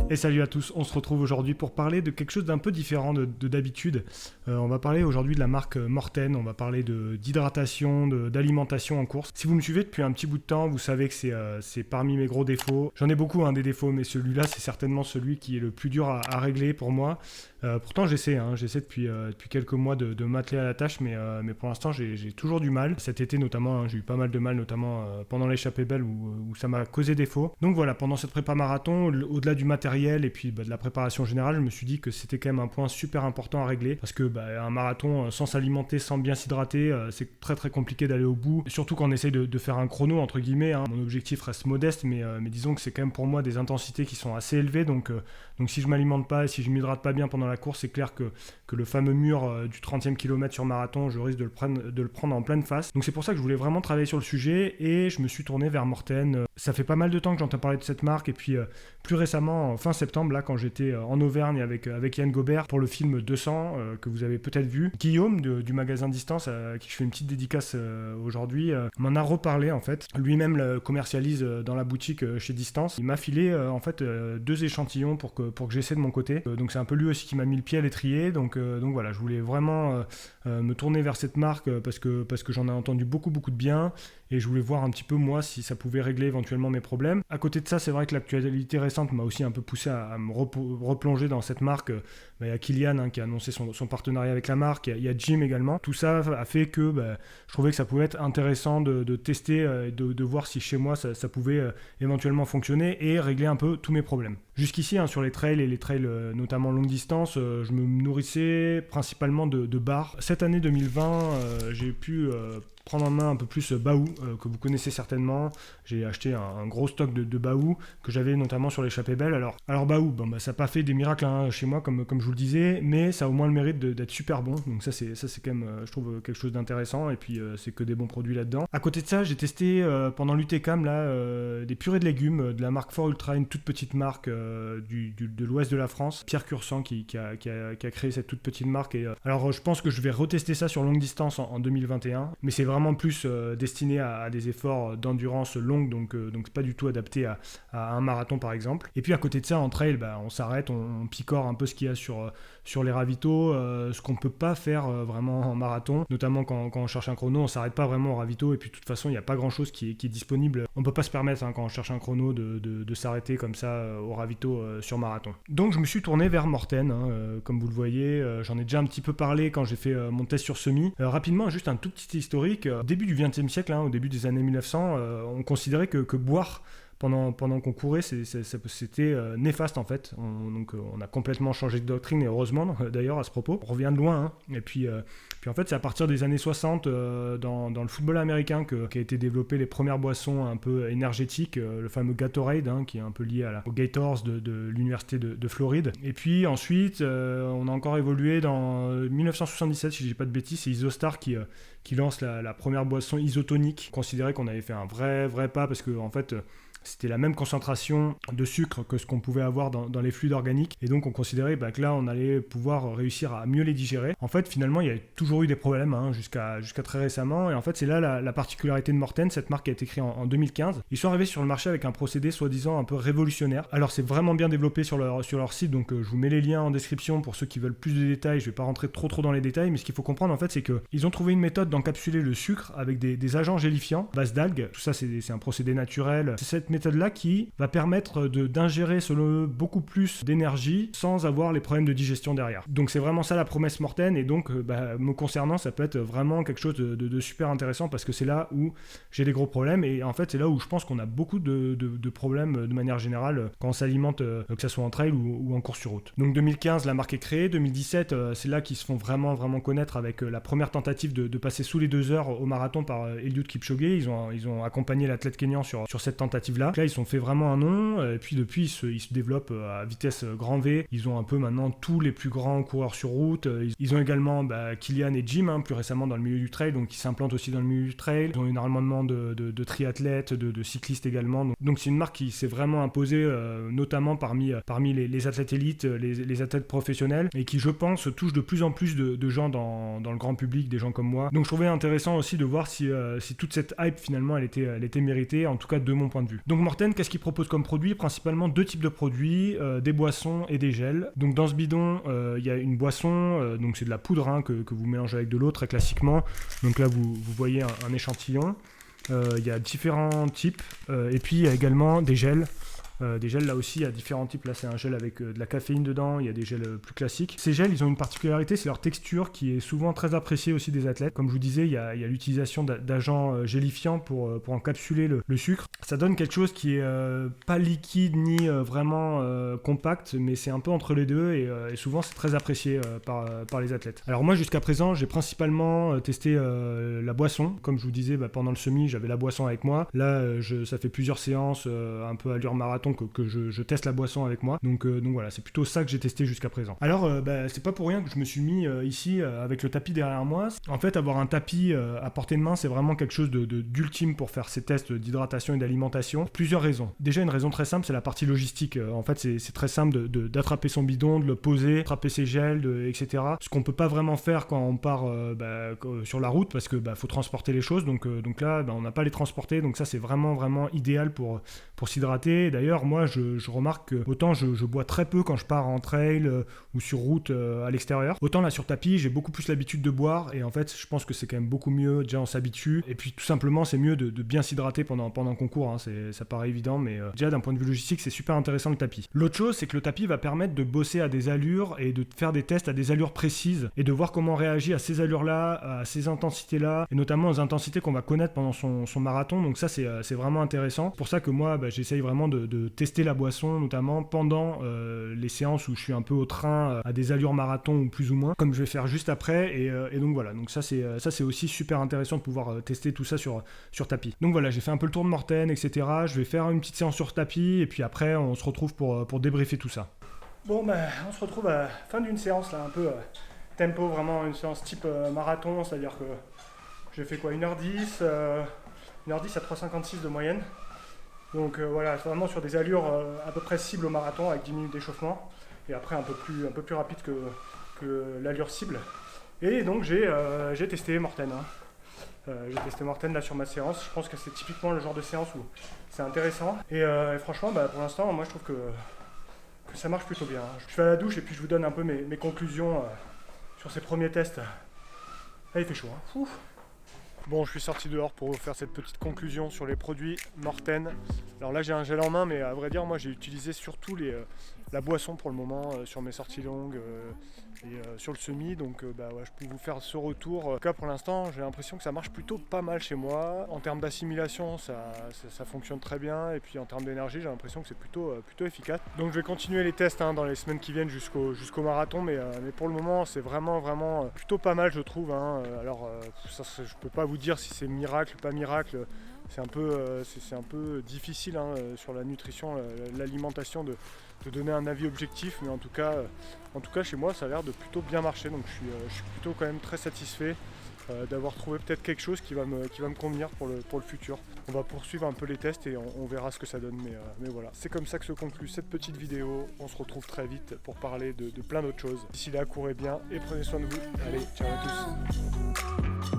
Et salut à tous, on se retrouve aujourd'hui pour parler de quelque chose d'un peu différent de d'habitude. On va parler aujourd'hui de la marque Morten, on va parler d'hydratation, d'alimentation en course. Si vous me suivez depuis un petit bout de temps, vous savez que c'est parmi mes gros défauts. J'en ai beaucoup des défauts, mais celui-là c'est certainement celui qui est le plus dur à régler pour moi. Pourtant j'essaie depuis quelques mois de m'atteler à la tâche, mais pour l'instant j'ai toujours du mal. Cet été notamment, j'ai eu pas mal de mal, notamment pendant l'échappée belle où ça m'a causé défaut. Donc voilà, pendant cette prépa marathon, au-delà du matériel et puis de la préparation générale, je me suis dit que c'était quand même un point super important à régler parce que un marathon sans s'alimenter, sans bien s'hydrater, c'est très très compliqué d'aller au bout. Surtout quand on essaye de faire un chrono entre guillemets. Mon objectif reste modeste, mais disons que c'est quand même pour moi des intensités qui sont assez élevées. Donc si je m'alimente pas et si je m'hydrate pas bien pendant la course, c'est clair que le fameux mur du 30e kilomètre sur marathon, je risque de le prendre en pleine face. Donc c'est pour ça que je voulais vraiment travailler sur le sujet et je me suis tourné vers Morten. Ça fait pas mal de temps que j'entends parler de cette marque et puis plus récemment, fin septembre, là, quand j'étais en Auvergne avec Yann Gobert pour le film 200 que vous avez peut-être vu, Guillaume du magasin Distance, à qui je fais une petite dédicace aujourd'hui, m'en a reparlé en fait. Lui-même le commercialise dans la boutique chez Distance. Il m'a filé en fait 2 échantillons pour que j'essaie de mon côté. Donc c'est un peu lui aussi qui m'a mis le pied à l'étrier. Donc voilà, je voulais vraiment me tourner vers cette marque parce que j'en ai entendu beaucoup de bien et je voulais voir un petit peu moi si ça pouvait régler éventuellement mes problèmes. À côté de ça, c'est vrai que l'actualité récente m'a aussi un peu poussé à me replonger dans cette marque. Il y a Kylian qui a annoncé son partenariat avec la marque, il y a Jim également. Tout ça a fait que je trouvais que ça pouvait être intéressant de tester, de voir si chez moi ça pouvait éventuellement fonctionner et régler un peu tous mes problèmes. Jusqu'ici, sur les trails et les trails notamment longue distance, je me nourrissais principalement de barres. Cette année 2020, j'ai pu prendre en main un peu plus Bahou, que vous connaissez certainement. J'ai acheté un gros stock de Bahou que j'avais notamment sur l'échappée belle. Alors Bahou, ça n'a pas fait des miracles chez moi comme je vous le disais, mais ça a au moins le mérite d'être super bon. Donc ça c'est quand même, je trouve, quelque chose d'intéressant et puis c'est que des bons produits là-dedans. À côté de ça, j'ai testé pendant l'UTCAM des purées de légumes de la marque Fort Ultra, une toute petite marque de l'ouest de la France. Pierre Cursan qui a créé cette toute petite marque. Et, alors je pense que je vais retester ça sur longue distance en 2021, mais c'est vraiment plus destiné à des efforts d'endurance longue, donc c'est pas du tout adapté à un marathon par exemple. Et puis à côté de ça, en trail, on s'arrête, on picore un peu ce qu'il y a sur les ravitaux, ce qu'on peut pas faire vraiment en marathon, notamment quand on cherche un chrono, on s'arrête pas vraiment au ravito et puis de toute façon il n'y a pas grand chose qui est disponible. On peut pas se permettre quand on cherche un chrono de s'arrêter comme ça au ravito sur marathon. Donc je me suis tourné vers Morten, comme vous le voyez, j'en ai déjà un petit peu parlé quand j'ai fait mon test sur semi. Rapidement, juste un tout petit historique. Au début du XXe siècle, au début des années 1900, on considérait que boire pendant qu'on courait, c'était néfaste en fait. On a complètement changé de doctrine et heureusement d'ailleurs à ce propos. On revient de loin. Et puis en fait c'est à partir des années 60 dans le football américain qu'a été développé les premières boissons un peu énergétiques, le fameux Gatorade qui est un peu lié aux Gators de l'université de Floride. Et puis ensuite on a encore évolué dans 1977, si je dis pas de bêtises, c'est Isostar qui lance la première boisson isotonique. On considérait qu'on avait fait un vrai pas parce que en fait c'était la même concentration de sucre que ce qu'on pouvait avoir dans les fluides organiques. Et donc, on considérait que là, on allait pouvoir réussir à mieux les digérer. En fait, finalement, il y a toujours eu des problèmes jusqu'à très récemment. Et en fait, c'est là la particularité de Morten. Cette marque a été créée en 2015. Ils sont arrivés sur le marché avec un procédé soi-disant un peu révolutionnaire. Alors, c'est vraiment bien développé sur leur site. Donc, je vous mets les liens en description pour ceux qui veulent plus de détails. Je ne vais pas rentrer trop dans les détails. Mais ce qu'il faut comprendre, en fait, c'est qu'ils ont trouvé une méthode d'encapsuler le sucre avec des agents gélifiants, base d'algues. Tout ça, c'est un procédé naturel. C'est cette méthode-là qui va permettre d'ingérer beaucoup plus d'énergie sans avoir les problèmes de digestion derrière. Donc c'est vraiment ça la promesse Morten et donc me concernant ça peut être vraiment quelque chose de super intéressant parce que c'est là où j'ai des gros problèmes et en fait c'est là où je pense qu'on a beaucoup de problèmes de manière générale quand on s'alimente, que ce soit en trail ou en course sur route. Donc 2015 la marque est créée, 2017 c'est là qu'ils se font vraiment connaître avec la première tentative de passer sous les 2 heures au marathon par Eliud Kipchoge. Ils ont accompagné l'athlète kényan sur cette tentative initiative-là. Là, ils se sont fait vraiment un nom, et puis depuis, ils se développent à vitesse grand V. Ils ont un peu maintenant tous les plus grands coureurs sur route. Ils ont également Kylian et Jim, plus récemment dans le milieu du trail, donc ils s'implantent aussi dans le milieu du trail. Ils ont énormément de triathlètes, de cyclistes également. Donc c'est une marque qui s'est vraiment imposée, notamment parmi les athlètes élites, les athlètes professionnels, et qui, je pense, touche de plus en plus de gens dans le grand public, des gens comme moi. Donc je trouvais intéressant aussi de voir si toute cette hype finalement elle était méritée, en tout cas de mon point de vue. Donc Morten, qu'est-ce qu'il propose comme produit? Principalement 2 types de produits, des boissons et des gels. Donc dans ce bidon, il y a une boisson, donc c'est de la poudre que vous mélangez avec de l'eau très classiquement. Donc là vous voyez un échantillon. Il y a différents types, et puis il y a également des gels. Des gels là aussi, il y a différents types. Là c'est un gel avec de la caféine dedans, il y a des gels plus classiques. Ces gels, ils ont une particularité, c'est leur texture qui est souvent très appréciée aussi des athlètes. Comme je vous disais, il y a l'utilisation d'agents gélifiants pour encapsuler le sucre. Ça donne quelque chose qui est pas liquide ni vraiment compact, mais c'est un peu entre les deux, et souvent c'est très apprécié par les athlètes. Alors moi jusqu'à présent, j'ai principalement testé la boisson. Comme je vous disais, pendant le semi, j'avais la boisson avec moi. Là, ça fait plusieurs séances, un peu allure marathon, que je teste la boisson avec moi. Donc voilà, c'est plutôt ça que j'ai testé jusqu'à présent. Alors c'est pas pour rien que je me suis mis ici avec le tapis derrière moi. En fait, avoir un tapis à portée de main, c'est vraiment quelque chose d'ultime pour faire ces tests d'hydratation et d'alimentation. Plusieurs raisons. Déjà, une raison très simple, c'est la partie logistique. En fait, c'est très simple d'attraper son bidon, de le poser, attraper ses gels, etc. Ce qu'on peut pas vraiment faire quand on part sur la route, parce que faut transporter les choses. Donc là, on n'a pas les transporter. Donc ça, c'est vraiment idéal pour s'hydrater. D'ailleurs, moi, je remarque que autant je bois très peu quand je pars en trail ou sur route à l'extérieur, autant là sur tapis, j'ai beaucoup plus l'habitude de boire, et en fait, je pense que c'est quand même beaucoup mieux, déjà on s'habitue, et puis tout simplement, c'est mieux de bien s'hydrater pendant qu'on court, hein. Ça paraît évident, mais déjà d'un point de vue logistique, c'est super intéressant le tapis. L'autre chose, c'est que le tapis va permettre de bosser à des allures et de faire des tests à des allures précises, et de voir comment on réagit à ces allures-là, à ces intensités-là, et notamment aux intensités qu'on va connaître pendant son marathon. Donc ça, c'est vraiment intéressant. C'est pour ça que moi, j'essaye vraiment de tester la boisson, notamment pendant les séances où je suis un peu au train à des allures marathon ou plus ou moins, comme je vais faire juste après, et donc voilà. Donc ça c'est aussi super intéressant de pouvoir tester tout ça sur tapis. Donc voilà, j'ai fait un peu le tour de Morten, etc. Je vais faire une petite séance sur tapis, et puis après on se retrouve pour débriefer tout ça. Bon, on se retrouve à la fin d'une séance là, un peu tempo, vraiment une séance type marathon, c'est-à-dire que j'ai fait quoi, 1h10 à 3,56 de moyenne. Donc voilà, c'est vraiment sur des allures à peu près cible au marathon, avec 10 minutes d'échauffement, et après un peu plus rapide que l'allure cible. Et donc j'ai testé Morten. J'ai testé Morten là sur ma séance. Je pense que c'est typiquement le genre de séance où c'est intéressant. Et franchement, pour l'instant, moi je trouve que ça marche plutôt bien. Je fais à la douche et puis je vous donne un peu mes conclusions sur ces premiers tests. Là, il fait chaud, hein. Ouf. Bon, je suis sorti dehors pour vous faire cette petite conclusion sur les produits Morten. Alors là, j'ai un gel en main, mais à vrai dire, moi, j'ai utilisé surtout la boisson pour le moment sur mes sorties longues et sur le semi. Donc, ouais, je peux vous faire ce retour. En tout cas, pour l'instant, j'ai l'impression que ça marche plutôt pas mal chez moi. En termes d'assimilation, ça fonctionne très bien. Et puis, en termes d'énergie, j'ai l'impression que c'est plutôt efficace. Donc, je vais continuer les tests dans les semaines qui viennent jusqu'au marathon. Mais pour le moment, c'est vraiment plutôt pas mal, je trouve. Alors, je peux pas vous dire si c'est miracle, pas miracle. C'est un peu difficile sur la nutrition, l'alimentation de donner un avis objectif, mais en tout cas chez moi ça a l'air de plutôt bien marcher, donc je suis plutôt quand même très satisfait d'avoir trouvé peut-être quelque chose qui va me convenir pour le futur. On va poursuivre un peu les tests et on verra ce que ça donne, mais voilà. C'est comme ça que se conclut cette petite vidéo. On se retrouve très vite pour parler de plein d'autres choses. D'ici là, courez bien et prenez soin de vous. Allez, ciao à tous.